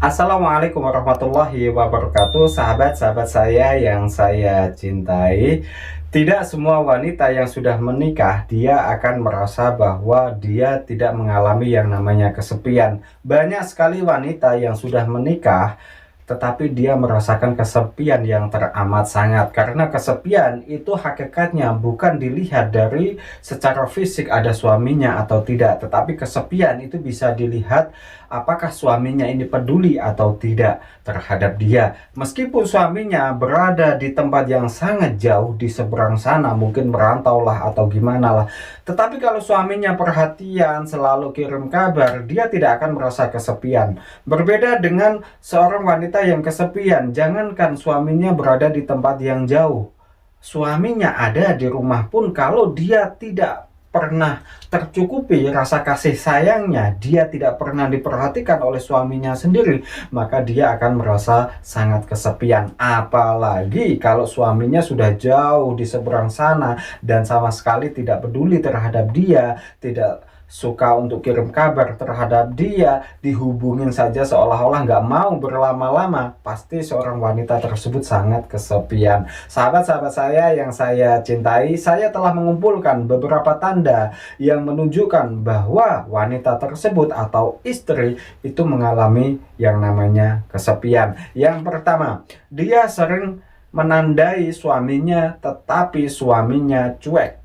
Assalamualaikum warahmatullahi wabarakatuh, sahabat-sahabat saya yang saya cintai. Tidak semua wanita yang sudah menikah, dia akan merasa bahwa dia tidak mengalami yang namanya kesepian. Banyak sekali wanita yang sudah menikah, tetapi dia merasakan kesepian yang teramat sangat. Karena kesepian itu hakikatnya bukan dilihat dari secara fisik ada suaminya atau tidak, tetapi kesepian itu bisa dilihat apakah suaminya ini peduli atau tidak terhadap dia. Meskipun suaminya berada di tempat yang sangat jauh di seberang sana, mungkin merantau lah atau gimana lah. Tetapi kalau suaminya perhatian, selalu kirim kabar, dia tidak akan merasa kesepian. Berbeda dengan seorang wanita yang kesepian, jangankan suaminya berada di tempat yang jauh, suaminya ada di rumah pun, kalau dia tidak pernah tercukupi rasa kasih sayangnya, dia tidak pernah diperhatikan oleh suaminya sendiri, maka dia akan merasa sangat kesepian. Apalagi kalau suaminya sudah jauh di seberang sana dan sama sekali tidak peduli terhadap dia, tidak suka untuk kirim kabar terhadap dia, dihubungin saja seolah-olah nggak mau berlama-lama, pasti seorang wanita tersebut sangat kesepian. Sahabat-sahabat saya yang saya cintai, saya telah mengumpulkan beberapa tanda yang menunjukkan bahwa wanita tersebut atau istri itu mengalami yang namanya kesepian. Yang pertama, dia sering menandai suaminya tetapi suaminya cuek.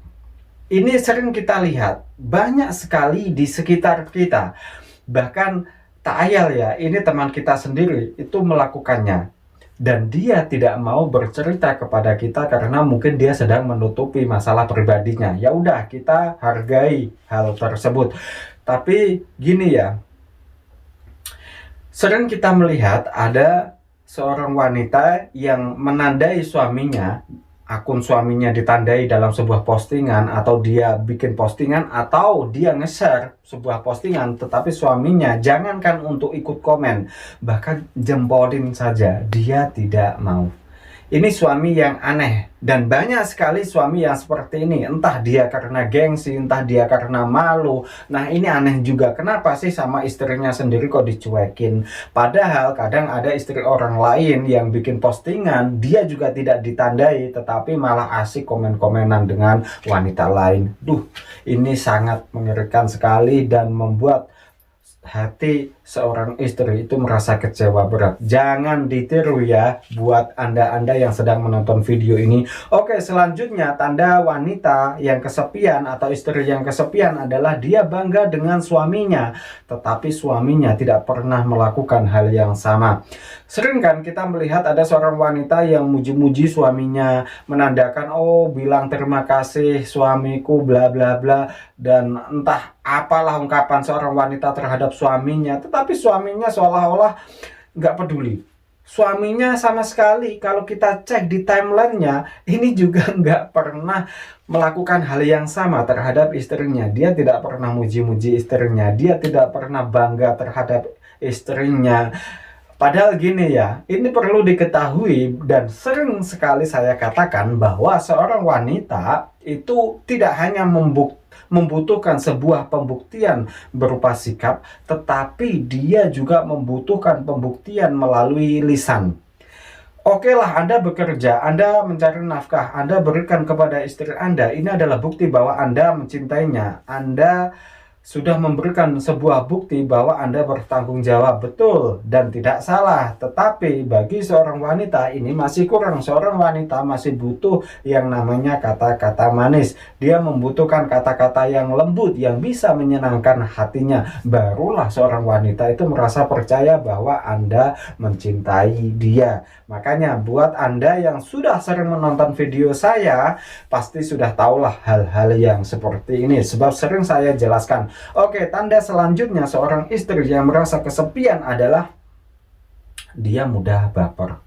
Ini sering kita lihat banyak sekali di sekitar kita. Bahkan tak ayal ya, ini teman kita sendiri itu melakukannya. Dan dia tidak mau bercerita kepada kita karena mungkin dia sedang menutupi masalah pribadinya. Ya udah, kita hargai hal tersebut. Tapi gini ya, sering kita melihat ada seorang wanita yang menandai suaminya, akun suaminya ditandai dalam sebuah postingan, atau dia bikin postingan, atau dia nge-share sebuah postingan, tetapi suaminya jangankan untuk ikut komen, bahkan jempolin saja dia tidak mau. Ini suami yang aneh, dan banyak sekali suami yang seperti ini. Entah dia karena gengsi, entah dia karena malu. Nah, ini aneh juga, kenapa sih sama istrinya sendiri kok dicuekin? Padahal kadang ada istri orang lain yang bikin postingan, dia juga tidak ditandai, tetapi malah asik komen-komenan dengan wanita lain. Duh, ini sangat mengerikan sekali dan membuat hati seorang istri itu merasa kecewa berat. Jangan ditiru ya buat anda-anda yang sedang menonton video ini. Oke, selanjutnya tanda wanita yang kesepian atau istri yang kesepian adalah dia bangga dengan suaminya, tetapi suaminya tidak pernah melakukan hal yang sama. Sering kan kita melihat ada seorang wanita yang muji-muji suaminya, menandakan oh bilang terima kasih suamiku bla bla bla, dan entah apalah ungkapan seorang wanita terhadap suaminya, tetapi suaminya seolah-olah nggak peduli. Suaminya sama sekali, kalau kita cek di timelinenya, ini juga nggak pernah melakukan hal yang sama terhadap istrinya. Dia tidak pernah muji-muji istrinya, dia tidak pernah bangga terhadap istrinya. Padahal gini ya, ini perlu diketahui dan sering sekali saya katakan bahwa seorang wanita itu tidak hanya membutuhkan sebuah pembuktian berupa sikap, tetapi dia juga membutuhkan pembuktian melalui lisan. Oke lah, Anda bekerja, Anda mencari nafkah, Anda berikan kepada istri Anda, ini adalah bukti bahwa Anda mencintainya, Anda sudah memberikan sebuah bukti bahwa Anda bertanggung jawab, betul dan tidak salah. Tetapi bagi seorang wanita ini masih kurang. Seorang wanita masih butuh yang namanya kata-kata manis. Dia membutuhkan kata-kata yang lembut yang bisa menyenangkan hatinya. Barulah seorang wanita itu merasa percaya bahwa Anda mencintai dia. Makanya buat Anda yang sudah sering menonton video saya, pasti sudah tahulah hal-hal yang seperti ini, sebab sering saya jelaskan. Oke, tanda selanjutnya seorang istri yang merasa kesepian adalah dia mudah baper.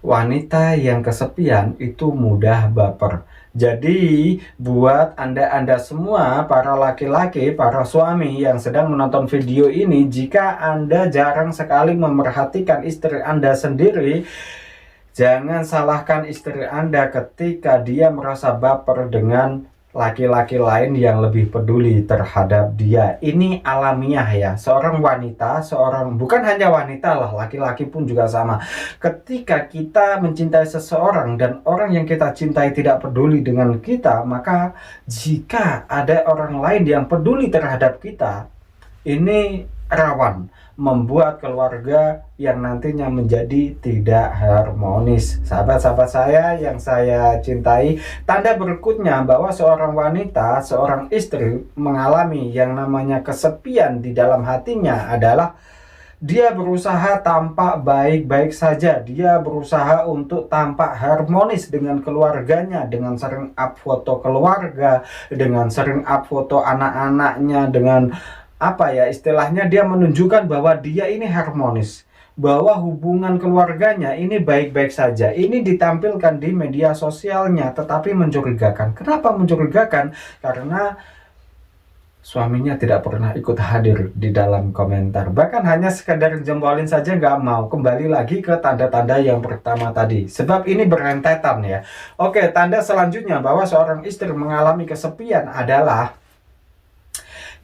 Wanita yang kesepian itu mudah baper. Jadi buat anda semua, para laki-laki, para suami yang sedang menonton video ini, jika Anda jarang sekali memerhatikan istri Anda sendiri, jangan salahkan istri Anda ketika dia merasa baper dengan laki-laki lain yang lebih peduli terhadap dia. Ini alamiah ya, seorang wanita, bukan hanya wanita lah, laki-laki pun juga sama. Ketika kita mencintai seseorang dan orang yang kita cintai tidak peduli dengan kita, maka jika ada orang lain yang peduli terhadap kita, ini rawan membuat keluarga yang nantinya menjadi tidak harmonis. Sahabat-sahabat saya yang saya cintai, tanda berikutnya bahwa seorang wanita, seorang istri mengalami yang namanya kesepian di dalam hatinya adalah dia berusaha tampak baik-baik saja. Dia berusaha untuk tampak harmonis dengan keluarganya, dengan sering up foto keluarga, dengan sering up foto anak-anaknya, dengan apa ya istilahnya, dia menunjukkan bahwa dia ini harmonis, bahwa hubungan keluarganya ini baik-baik saja. Ini ditampilkan di media sosialnya, tetapi mencurigakan. Kenapa mencurigakan? Karena suaminya tidak pernah ikut hadir di dalam komentar, bahkan hanya sekedar jempolin saja nggak mau. Kembali lagi ke tanda-tanda yang pertama tadi, sebab ini berentetan ya. Oke, tanda selanjutnya bahwa seorang istri mengalami kesepian adalah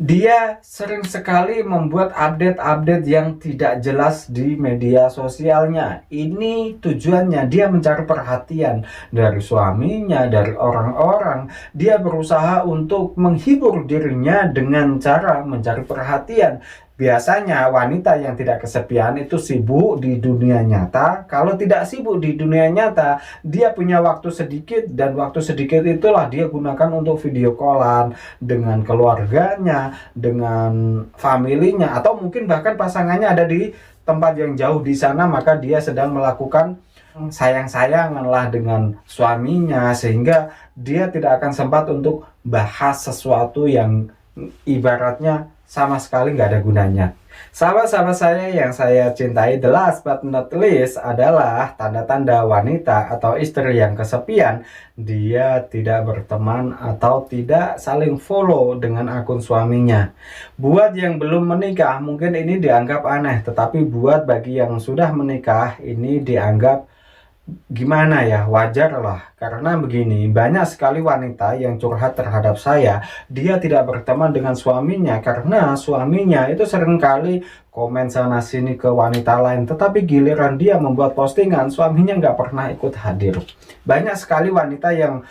dia sering sekali membuat update-update yang tidak jelas di media sosialnya. Ini tujuannya dia mencari perhatian dari suaminya, dari orang-orang. Dia berusaha untuk menghibur dirinya dengan cara mencari perhatian. Biasanya wanita yang tidak kesepian itu sibuk di dunia nyata. Kalau tidak sibuk di dunia nyata, dia punya waktu sedikit, dan waktu sedikit itulah dia gunakan untuk video callan dengan keluarganya, dengan familinya, atau mungkin bahkan pasangannya ada di tempat yang jauh di sana, maka dia sedang melakukan sayang-sayangan lah dengan suaminya, sehingga dia tidak akan sempat untuk bahas sesuatu yang ibaratnya sama sekali nggak ada gunanya. Sahabat-sahabat saya yang saya cintai, the last but not least adalah tanda-tanda wanita atau istri yang kesepian. Dia tidak berteman atau tidak saling follow dengan akun suaminya. Buat yang belum menikah mungkin ini dianggap aneh, tetapi buat bagi yang sudah menikah ini dianggap gimana ya, wajar lah. Karena begini, banyak sekali wanita yang curhat terhadap saya. Dia tidak berteman dengan suaminya karena suaminya itu seringkali komen sana sini ke wanita lain, tetapi giliran dia membuat postingan, suaminya nggak pernah ikut hadir. Banyak sekali wanita yang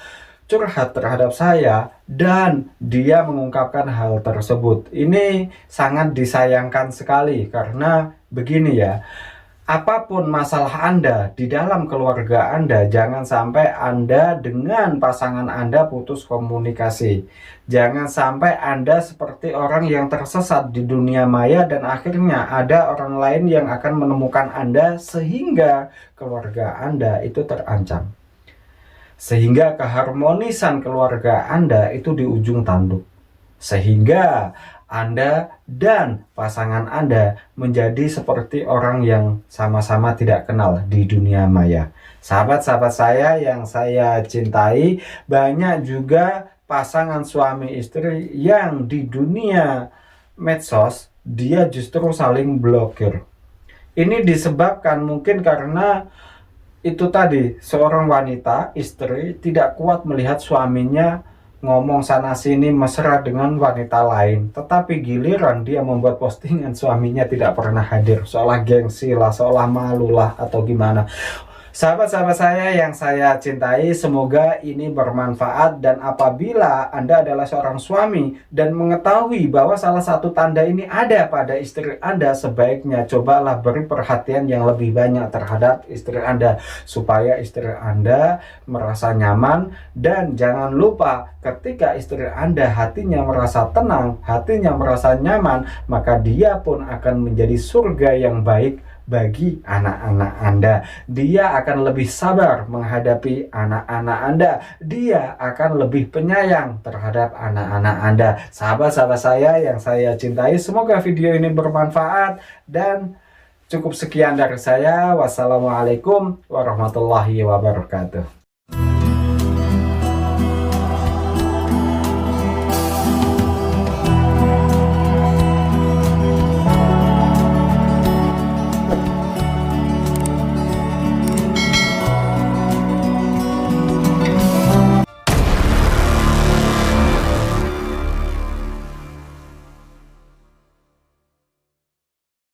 curhat terhadap saya dan dia mengungkapkan hal tersebut. Ini sangat disayangkan sekali karena begini ya, apapun masalah Anda di dalam keluarga Anda, jangan sampai Anda dengan pasangan Anda putus komunikasi. Jangan sampai Anda seperti orang yang tersesat di dunia maya dan akhirnya ada orang lain yang akan menemukan Anda sehingga keluarga Anda itu terancam. Sehingga keharmonisan keluarga Anda itu di ujung tanduk. Sehingga Anda dan pasangan Anda menjadi seperti orang yang sama-sama tidak kenal di dunia maya. Sahabat-sahabat saya yang saya cintai, banyak juga pasangan suami istri yang di dunia medsos dia justru saling blokir. Ini disebabkan mungkin karena itu tadi, seorang wanita, istri tidak kuat melihat suaminya ngomong sana sini mesra dengan wanita lain, tetapi giliran dia membuat postingan suaminya tidak pernah hadir, seolah gengsi lah, seolah malu lah, atau gimana. Sahabat-sahabat saya yang saya cintai, semoga ini bermanfaat, dan apabila Anda adalah seorang suami dan mengetahui bahwa salah satu tanda ini ada pada istri Anda, sebaiknya cobalah beri perhatian yang lebih banyak terhadap istri Anda supaya istri Anda merasa nyaman. Dan jangan lupa, ketika istri Anda hatinya merasa tenang, hatinya merasa nyaman, maka dia pun akan menjadi surga yang baik bagi anak-anak Anda. Dia akan lebih sabar menghadapi anak-anak Anda. Dia akan lebih penyayang terhadap anak-anak Anda. Sahabat-sahabat saya yang saya cintai, semoga video ini bermanfaat, dan cukup sekian dari saya. Wassalamualaikum warahmatullahi wabarakatuh.